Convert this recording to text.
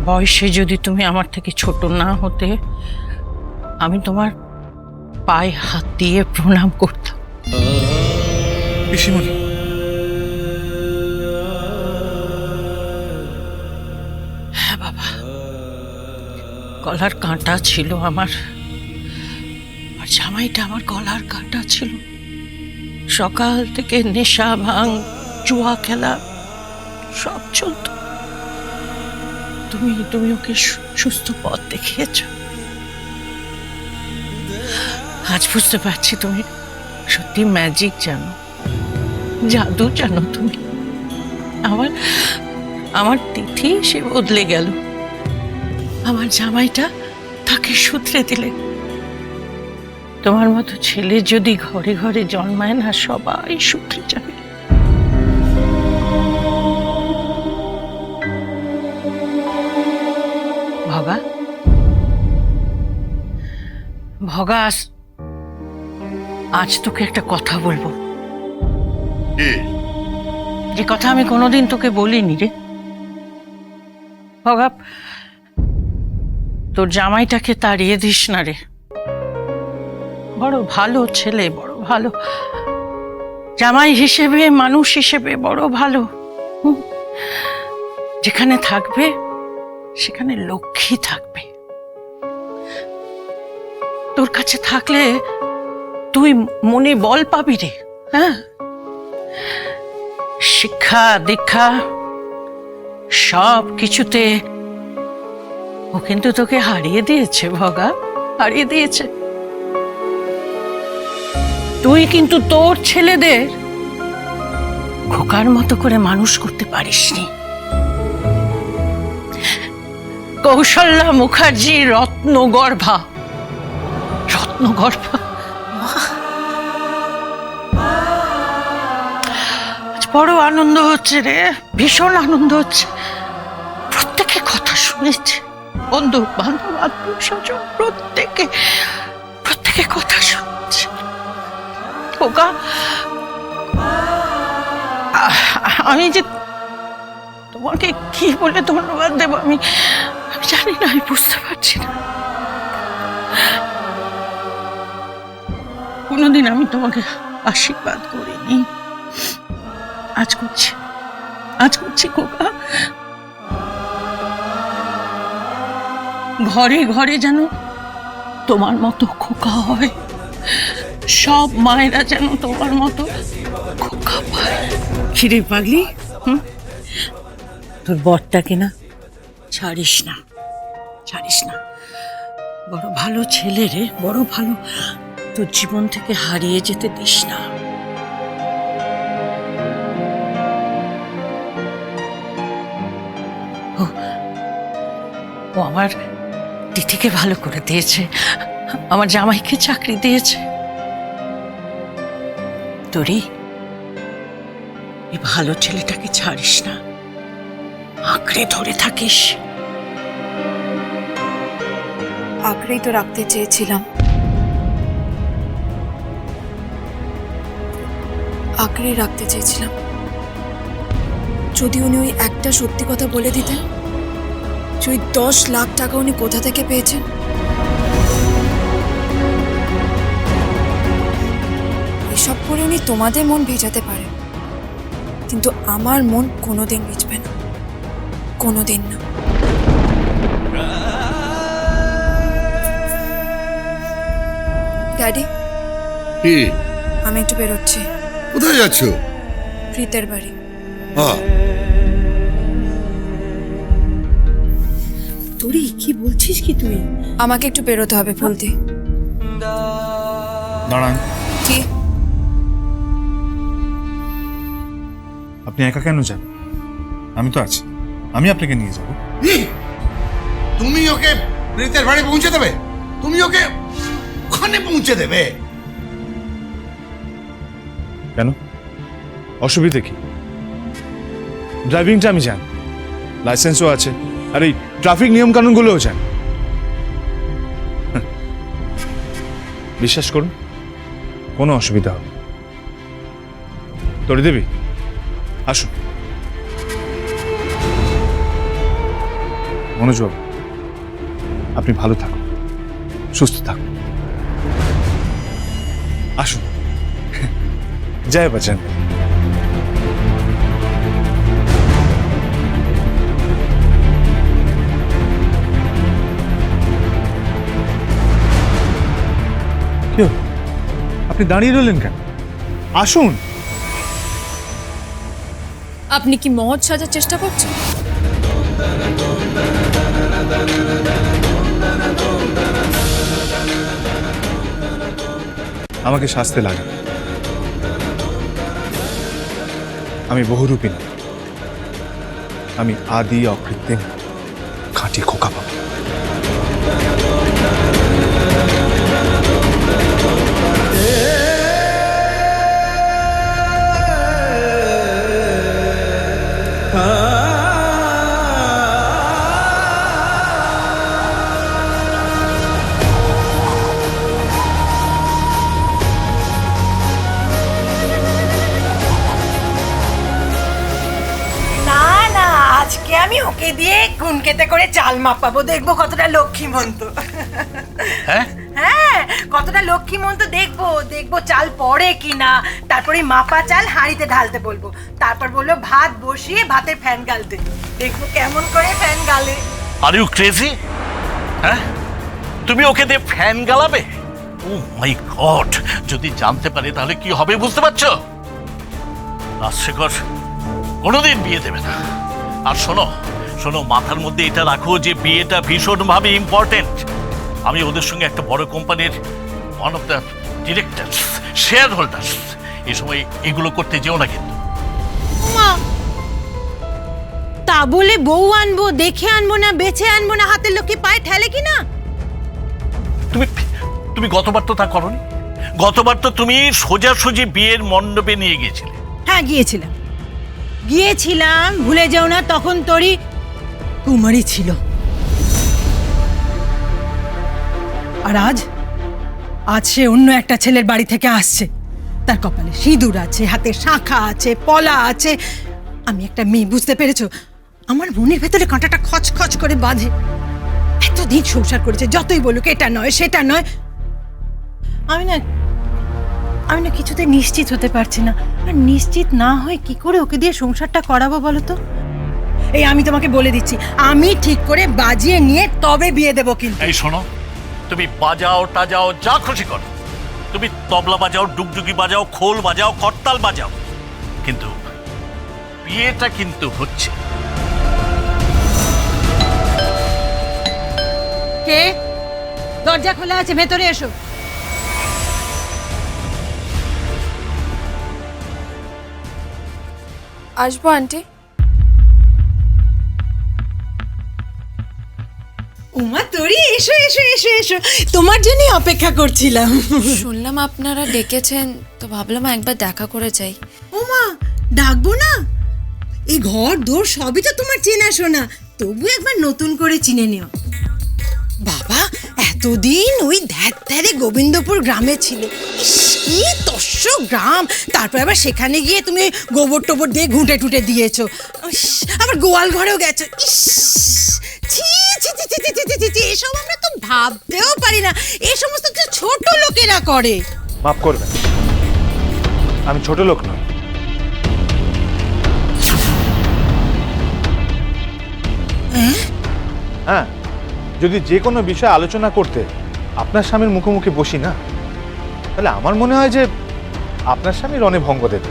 বয়সে যদি তুমি আমার থেকে ছোট না হতে, আমি তোমার পায়ে হাত দিয়ে প্রণাম করতাম। পিসিমণি, হ্যাঁ বাবা, গলার কাঁটা ছিল আমার, আর জামাইটা আমার গলার কাঁটা ছিল। সকাল থেকে নেশা ভাঙ, জুয়া খেলা সব চলত। তুমি ওকে সুস্থ পথ দেখিয়েছ। আজ বুঝতে পারছি তুমি সত্যি ম্যাজিক জানো, জাদু জানো তুমি। আমার তিথি সে বদলে গেল, আমার জামাইটা তাকে শুধরে দিলে। তোমার মতো ছেলে যদি ঘরে ঘরে জন্মায় না, সবাই শুধরে যাবে। ভগা, ভগা, আজ তোকে একটা কথা বলবো, যে কথা আমি কোনোদিন তোকে বলিনি রে। ভগা, তোর জামাইটাকে তাড়িয়ে দিস না রে। বড় ভালো ছেলে, বড় ভালো জামাই হিসেবে, মানুষ হিসেবে বড় ভালো। যেখানে থাকবে সেখানে লক্ষ্মী থাকবে। তোর কাছে থাকলে তুই মনে বল পাবি রে। হ্যাঁ, শিক্ষা দীক্ষা সব কিছুতে ও কিন্তু তোকে হারিয়ে দিয়েছে ভগা, হারিয়ে দিয়েছে। তুই কিন্তু তোর ছেলেদের খোকার মতো করে মানুষ করতে পারিসনি। কৌশল্যা মুখার্জি রত্নগর্ভা, রত্নগর্ভা। বড় আনন্দ হচ্ছে রে, ভীষণ আনন্দ হচ্ছে। প্রত্যেকে কথা শুনেছে, বন্ধু বান্ধব আত্মীয় স্বজন প্রত্যেকে কথা শুনছে। খোকা, আমি যে তোমাকে কি বলে ধন্যবাদ দেব আমি জানি না, আমি বুঝতে পারছি না। কোনোদিন আমি তোমাকে আশীর্বাদ করিনি, আজ করছি খোকা। ঘরে ঘরে যেন তোমার মতো খোকা হয়, সব মায়েরা যেন তোমার মতো খোকা পায়। খিরে পাগলি, তোর বরটাকে না ছাড়িস না, ছাড়িস না। বড় ভালো ছেলে রে, বড় ভালো। তোর জীবন থেকে হারিয়ে যেতে দিস না। ও আমার তিথিকে ভালো করে দিয়েছে, আমার জামাইকে চাকরি দিয়েছে। তোরই এই ভালো ছেলেটাকে ছাড়িস না, আঁকড়ে ধরে থাকিস। আঁকড়েই তো রাখতে চেয়েছিলাম, আঁকড়েই রাখতে চেয়েছিলাম। যদি উনি ওই একটা সত্যি কথা বলে দিতেন, যে ওই 10 লাখ টাকা উনি কোথা থেকে পেয়েছেন। এসব করে উনি তোমাদের মন ভেজাতে পারে, কিন্তু আমার মন কোনোদিন ভিজবে না, কোনোদিন না। ড্যাডি, কি? আমি একটু বেরোচ্ছি। কোথায় যাচ্ছ? প্রীতের বাড়ি। তোরি কি বলছিস কি তুই? আমাকে একটু বেরোতে হবে বলতে। দাঁড়ান, কি? আপনি একা কেন যান? আমি তো আছি, আমি আপনাকে নিয়ে যাব। তুমি ওকে প্রীতের বাড়ি পৌঁছে দেবে? তুমি ওকে ওখানে পৌঁছে দেবে? কেন, অসুবিধে কি? ড্রাইভিংটা আমি জানি, লাইসেন্সও আছে, আর এই ট্রাফিক নিয়ম কানুনগুলোও জানি। বিশ্বাস করুন, কোনো অসুবিধা হবে। তরি দেবী, আসুন। মনোজবাবু, আপনি ভালো থাকুন, সুস্থ থাকুন। আসুন। জয় বচ্চন। কি হলো? আপনি দাঁড়িয়ে রইলেন কেন? আসুন। আপনি কি মহৎ সাজার চেষ্টা করছেন? আমাকে শাস্তে লাগে। আমি বহুরূপী না, আমি আদি অকৃত্রিম খাঁটি খোকা বাবা। না না, আজকে আমি ওকে দিয়ে গুনকেতে করে চাল মাপাবো, দেখবো কতটা লক্ষ্মীমন্ত। হ্যাঁ হ্যাঁ, কতটা লক্ষ্মীমন্ত দেখবো, দেখবো চাল পড়ে কিনা। তারপরে মাপা চাল হাঁড়িতে ঢালতে বলবো, তারপর বললো ভাত বসিয়ে ভাতের ফ্যান গালতে, দেখবো কেমন করে ফ্যান গালে। Are you crazy? হ্যাঁ, তুমি ওকে দিয়ে ফ্যান গালাবে? ও মাই গড, যদি জানতে পারে তাহলে কি হবে বুঝতে পারছো? রাজশেখর কোনোদিন বিয়ে দেবে না। আর শোনো শোনো, মাথার মধ্যে এটা রাখো যে বিয়েটা ভীষণভাবে ইম্পর্টেন্ট। আমি ওদের সঙ্গে একটা বড় কোম্পানির one of the directors, share holders. এই সময় এগুলো করতে যেও না কিন্তু। মা, তা বলে বউ আনবো, দেখে আনবো না, বেছে আনবো না, হাতের লোকে পায়ে ঠেলে কি না? তুমি তুমি গতবার তো তা করনি। গতবার তো তুমি সোজাসুজি বিয়ের মণ্ডপে নিয়ে গিয়েছিলে। হ্যাঁ, গিয়েছিলাম, ভুলে যাও না, তখন তোরই কুমারী ছিল। আর আজ সে অন্য একটা ছেলের বাড়ি থেকে আসছে। তার কপালে সিঁদুর আছে, হাতে শাঁখা আছে, পলা আছে। আমি একটা মেয়ে, বুঝতে পেরেছো? আমার মনের ভেতরে কাঁটাটা খচখচ করে বাঁধে। এতদিন সংসার করেছে, যতই বলুক এটা নয় সেটা নয়, আমি না কিছুতে নিশ্চিত হতে পারছি না। আর নিশ্চিত না হয় কি করে ওকে দিয়ে সংসারটা করাবো বলো তো? এই আমি তোমাকে বলে দিচ্ছি, আমি ঠিক করে বাজিয়ে নিয়ে তবে বিয়ে দেবো। কিন্তু এই শোনো, তুমি বাজাও টাজাও যা খুশি করো, তুমি তবলা বাজাও, ডুগডুগি বাজাও, খোল বাজাও, করতাল বাজাও, কিন্তু বিয়েটা কিন্তু হচ্ছে। কে? দরজা খোলা আছে, ভেতরে এসো। আসবো আন্টি? উমা তোরি, এসো এসো এসো এসো, তোমার জন্যই অপেক্ষা করছিলাম। শুনলাম আপনারা ডেকেছেন, তো ভাবলাম একবার দেখা করে যাই। উমা, ডাকবো না? এই ঘর দোর সবই তো তোমার চেনাশোনা, তবু একবার নতুন করে চিনে নিও। বাবা এতদিন ওই ধ্যারে গোবিন্দপুর গ্রামে ছিলে, ইস কি তস্য গ্রাম। তারপর আবার সেখানে গিয়ে তুমি গোবর টোবর দিয়ে ঘুঁটে টুটে দিয়েছো, আবার গোয়াল ঘরেও গেছো। ইস ছি ছি ছি ছি ছি ছি ছি, এসব আমরা তো ভাবতেও পারি না। এই সমস্ত তো ছোট লোকেরা করে। মাফ করবেন, আমি ছোট লোক নই। হ্যাঁ, যদি যে কোনো বিষয়ে আলোচনা করতে আপনার স্বামীর মুখোমুখি বসি না, তাহলে আমার মনে হয় যে আপনার স্বামী রণে ভঙ্গ দেবে।